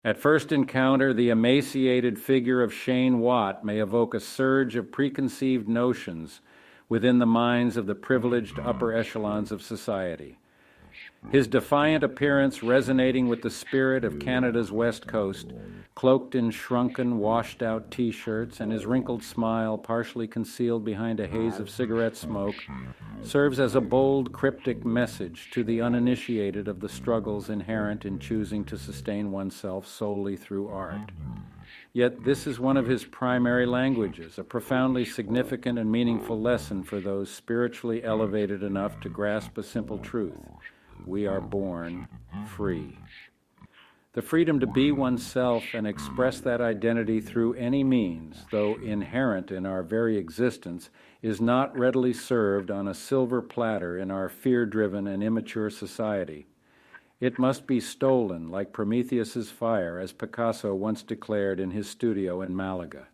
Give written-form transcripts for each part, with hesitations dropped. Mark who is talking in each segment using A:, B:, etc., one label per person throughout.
A: At first encounter, the emaciated figure of Shane Watt may evoke a surge of preconceived notions within the minds of the privileged upper echelons of society. His defiant appearance resonating with the spirit of Canada's West Coast, cloaked in shrunken, washed-out T-shirts and his wrinkled smile partially concealed behind a haze of cigarette smoke, serves as a bold, cryptic message to the uninitiated of the struggles inherent in choosing to sustain oneself solely through art. Yet this is one of his primary languages, a profoundly significant and meaningful lesson for those spiritually elevated enough to grasp a simple truth. We are born free. The freedom to be oneself and express that identity through any means, though inherent in our very existence, is not readily served on a silver platter in our fear-driven and immature society. It must be stolen like Prometheus's fire, as Picasso once declared in his studio in Malaga.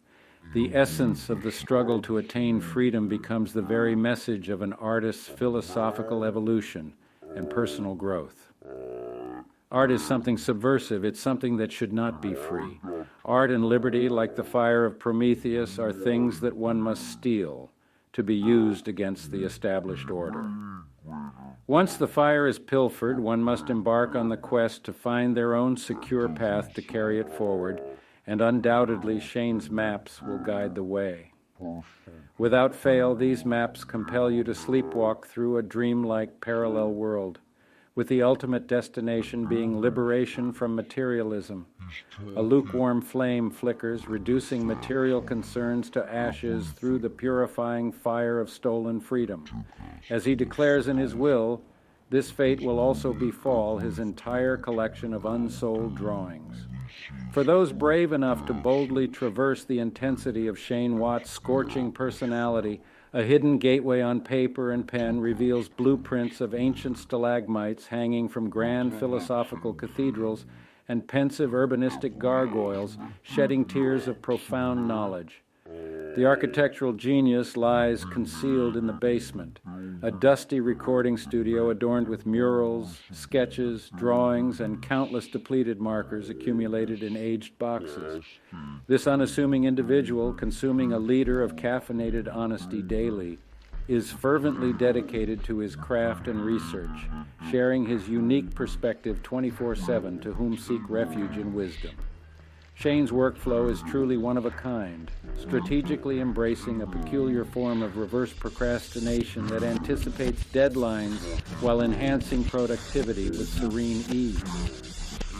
A: The essence of the struggle to attain freedom becomes the very message of an artist's philosophical evolution and personal growth. Art is something subversive. It's something that should not be free. Art and liberty, like the fire of Prometheus, are things that one must steal to be used against the established order. Once the fire is pilfered, one must embark on the quest to find their own secure path to carry it forward, and undoubtedly Shane's maps will guide the way. Without fail, these maps compel you to sleepwalk through a dreamlike parallel world, with the ultimate destination being liberation from materialism. A lukewarm flame flickers, reducing material concerns to ashes through the purifying fire of stolen freedom. As he declares in his will, this fate will also befall his entire collection of unsold drawings. For those brave enough to boldly traverse the intensity of Shane Watt's scorching personality, a hidden gateway on paper and pen reveals blueprints of ancient stalagmites hanging from grand philosophical cathedrals and pensive urbanistic gargoyles shedding tears of profound knowledge. The architectural genius lies concealed in the basement, a dusty recording studio adorned with murals, sketches, drawings, and countless depleted markers accumulated in aged boxes. This unassuming individual, consuming a liter of caffeinated honesty daily, is fervently dedicated to his craft and research, sharing his unique perspective 24/7 to whom seek refuge in wisdom. Shane's workflow is truly one of a kind, strategically embracing a peculiar form of reverse procrastination that anticipates deadlines while enhancing productivity with serene ease.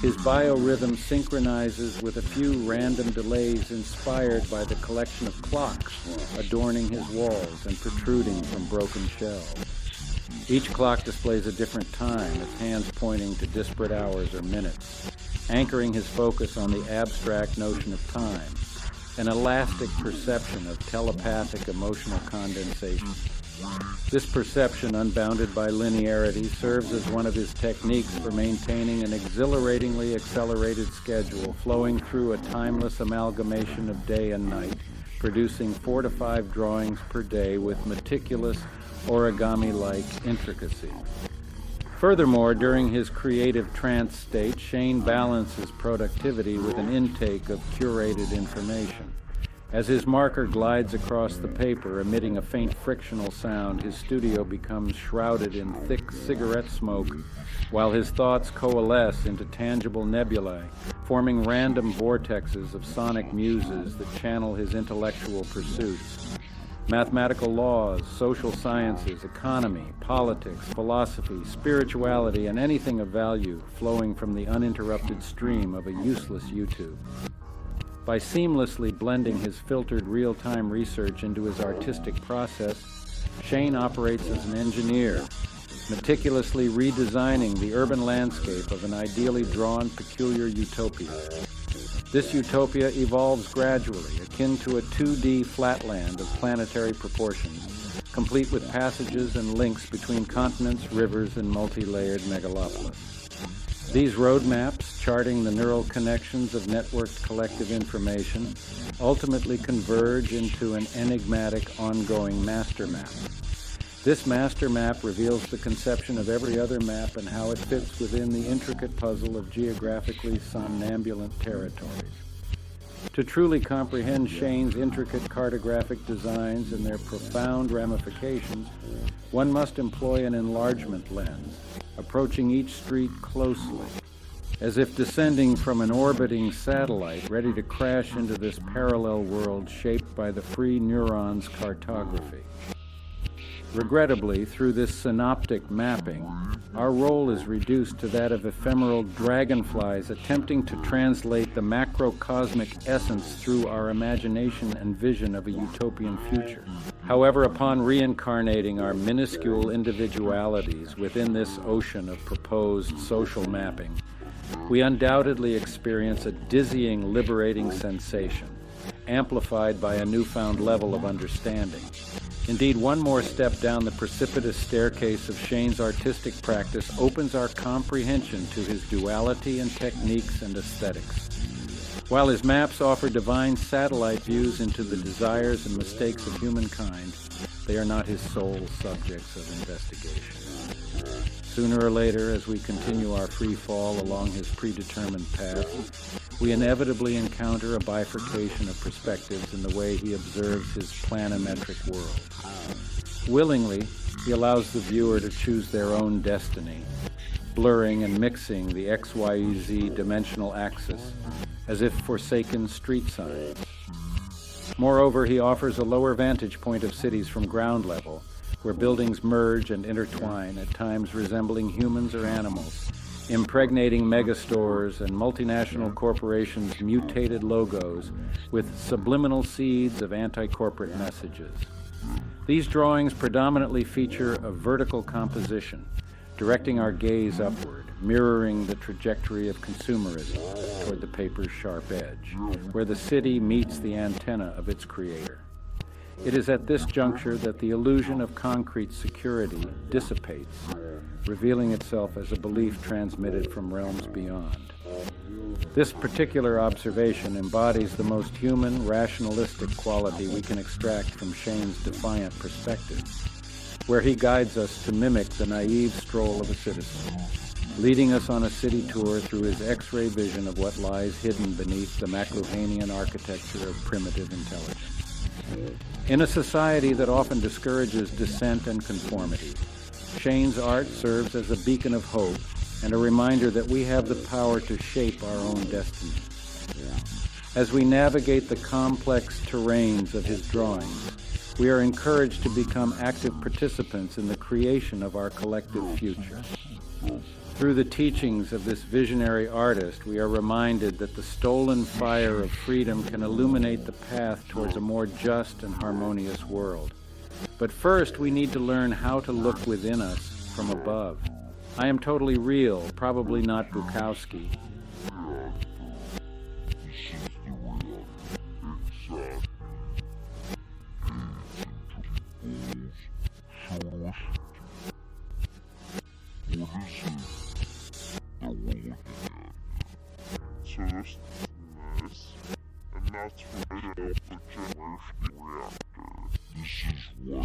A: His biorhythm synchronizes with a few random delays inspired by the collection of clocks adorning his walls and protruding from broken shelves. Each clock displays a different time, its hands pointing to disparate hours or minutes, anchoring his focus on the abstract notion of time, an elastic perception of telepathic emotional condensation. This perception, unbounded by linearity, serves as one of his techniques for maintaining an exhilaratingly accelerated schedule flowing through a timeless amalgamation of day and night, producing 4 to 5 drawings per day with meticulous, origami-like intricacy. Furthermore, during his creative trance state, Shane balances productivity with an intake of curated information. As his marker glides across the paper, emitting a faint frictional sound, his studio becomes shrouded in thick cigarette smoke, while his thoughts coalesce into tangible nebulae, forming random vortexes of sonic muses that channel his intellectual pursuits. Mathematical laws, social sciences, economy, politics, philosophy, spirituality, and anything of value flowing from the uninterrupted stream of a useless YouTube. By seamlessly blending his filtered real-time research into his artistic process, Shane operates as an engineer, meticulously redesigning the urban landscape of an ideally drawn, peculiar utopia. This utopia evolves gradually, akin to a 2D flatland of planetary proportions, complete with passages and links between continents, rivers, and multi-layered megalopolis. These roadmaps, charting the neural connections of networked collective information, ultimately converge into an enigmatic, ongoing master map. This master map reveals the conception of every other map and how it fits within the intricate puzzle of geographically somnambulant territories. To truly comprehend Shane's intricate cartographic designs and their profound ramifications, one must employ an enlargement lens, approaching each street closely, as if descending from an orbiting satellite ready to crash into this parallel world shaped by the free neuron's cartography. Regrettably, through this synoptic mapping, our role is reduced to that of ephemeral dragonflies attempting to translate the macrocosmic essence through our imagination and vision of a utopian future. However, upon reincarnating our minuscule individualities within this ocean of proposed social mapping, we undoubtedly experience a dizzying, liberating sensation, amplified by a newfound level of understanding. Indeed, one more step down the precipitous staircase of Shane's artistic practice opens our comprehension to his duality in techniques and aesthetics. While his maps offer divine satellite views into the desires and mistakes of humankind, they are not his sole subjects of investigation. Sooner or later, as we continue our free fall along his predetermined path, we inevitably encounter a bifurcation of perspectives in the way he observes his planimetric world. Willingly, he allows the viewer to choose their own destiny, blurring and mixing the XYZ dimensional axis as if forsaken street signs. Moreover, he offers a lower vantage point of cities from ground level, where buildings merge and intertwine, at times resembling humans or animals, impregnating megastores and multinational corporations' mutated logos with subliminal seeds of anti-corporate messages. These drawings predominantly feature a vertical composition, directing our gaze upward, mirroring the trajectory of consumerism toward the paper's sharp edge, where the city meets the antenna of its creator. It is at this juncture that the illusion of concrete security dissipates, revealing itself as a belief transmitted from realms beyond. This particular observation embodies the most human, rationalistic quality we can extract from Shane's defiant perspective, where he guides us to mimic the naive stroll of a citizen, leading us on a city tour through his X-ray vision of what lies hidden beneath the McLuhanian architecture of primitive intelligence. In a society that often discourages dissent and conformity, Shane's art serves as a beacon of hope and a reminder that we have the power to shape our own destiny. As we navigate the complex terrains of his drawings, we are encouraged to become active participants in the creation of our collective future. Through the teachings of this visionary artist, we are reminded that the stolen fire of freedom can illuminate the path towards a more just and harmonious world. But first, we need to learn how to look within us from above. I am totally real, probably not Bukowski.
B: Just this, and that's right off the generation reactor. This is what